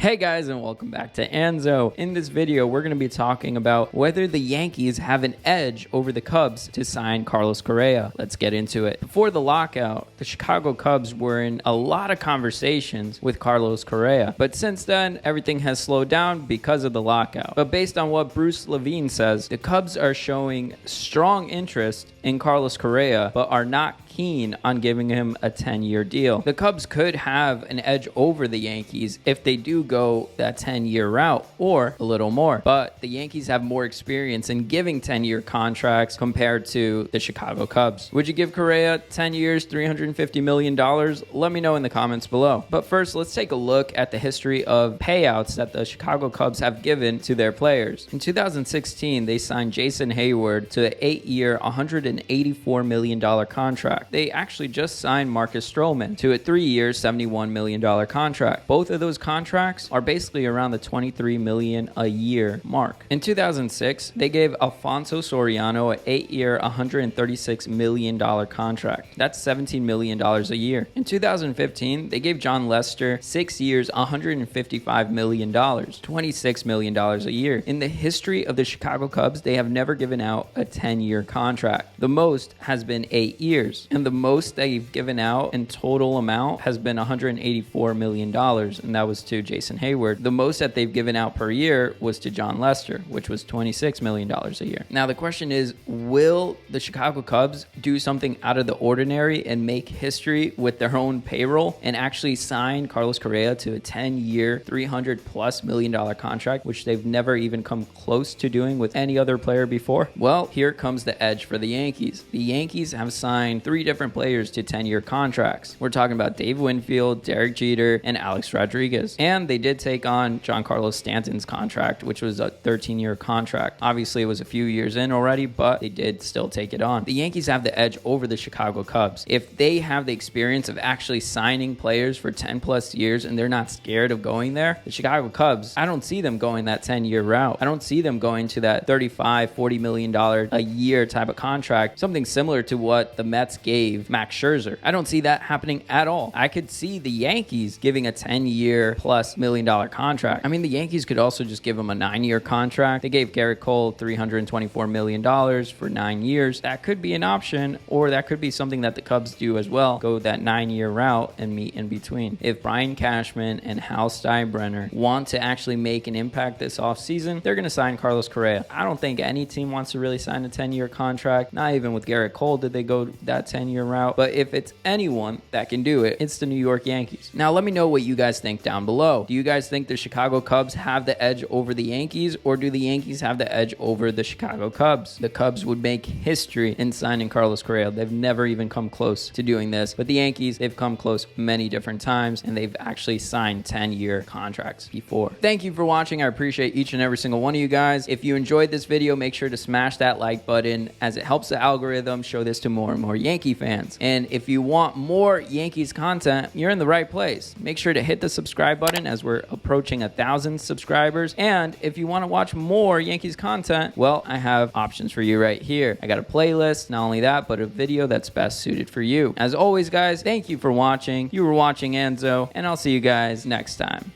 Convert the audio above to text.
Hey guys, and welcome back to Anzo. In this video, we're going to be talking about whether the Yankees have an edge over the Cubs to sign Carlos Correa. Let's get into it. Before the lockout, the Chicago Cubs were in a lot of conversations with Carlos Correa, but since then, everything has slowed down because of the lockout. But based on what Bruce Levine says, the Cubs are showing strong interest in Carlos Correa, but are not keen on giving him a 10-year deal. The Cubs could have an edge over the Yankees if they do go that 10-year route or a little more, but the Yankees have more experience in giving 10-year contracts compared to the Chicago Cubs. Would you give Correa 10 years, $350 million? Let me know in the comments below. But first, let's take a look at the history of payouts that the Chicago Cubs have given to their players. In 2016, they signed Jason Hayward to an 8-year, $184 million contract. They actually just signed Marcus Stroman to a 3-year, $71 million contract. Both of those contracts are basically around the $23 million a year mark. In 2006, they gave Alfonso Soriano an 8-year, $136 million contract. That's $17 million a year. In 2015, they gave John Lester 6 years, $155 million, $26 million a year. In the history of the Chicago Cubs, they have never given out a 10-year contract. The most has been 8 years. And the most they've given out in total amount has been $184 million, and that was to Jason Hayward. The most that they've given out per year was to John Lester, which was $26 million a year. Now, the question is, will the Chicago Cubs do something out of the ordinary and make history with their own payroll and actually sign Carlos Correa to a 10-year, $300+ million contract, which they've never even come close to doing with any other player before? Well, here comes the edge for the Yankees. The Yankees have signed 3 different players to 10-year contracts. We're talking about Dave Winfield, Derek Jeter, and Alex Rodriguez. And they did take on Giancarlo Stanton's contract, which was a 13-year contract. Obviously, it was a few years in already, but they did still take it on. The Yankees have the edge over the Chicago Cubs. If they have the experience of actually signing players for 10+ years and they're not scared of going there, the Chicago Cubs, I don't see them going that 10-year route. I don't see them going to that $35-40 million a year type of contract, something similar to what the Mets gave Max Scherzer. I don't see that happening at all. I could see the Yankees giving a 10-year plus $1 million contract. I mean, the Yankees could also just give him a 9-year contract. They gave Garrett Cole $324 million for 9 years. That could be an option, or that could be something that the Cubs do as well. Go that 9-year route and meet in between. If Brian Cashman and Hal Steinbrenner want to actually make an impact this offseason, they're going to sign Carlos Correa. I don't think any team wants to really sign a 10-year contract. Not even with Garrett Cole did they go that 10-year route. But if it's anyone that can do it, it's the New York Yankees. Now, let me know what you guys think down below. Do you guys think the Chicago Cubs have the edge over the Yankees, or do the Yankees have the edge over the Chicago Cubs? The Cubs would make history in signing Carlos Correa. They've never even come close to doing this. But the Yankees, they've come close many different times, and they've actually signed 10-year contracts before. Thank you for watching. I appreciate each and every single one of you guys. If you enjoyed this video, make sure to smash that like button, as it helps the algorithm show this to more and more Yankee fans. And if you want more Yankees content, you're in the right place. Make sure to hit the subscribe button, as we're approaching 1,000 subscribers. And if you want to watch more Yankees content, well, I have options for you right here. I got a playlist, not only that, but a video that's best suited for you. As always, guys, thank you for watching. You were watching Anzo, and I'll see you guys next time.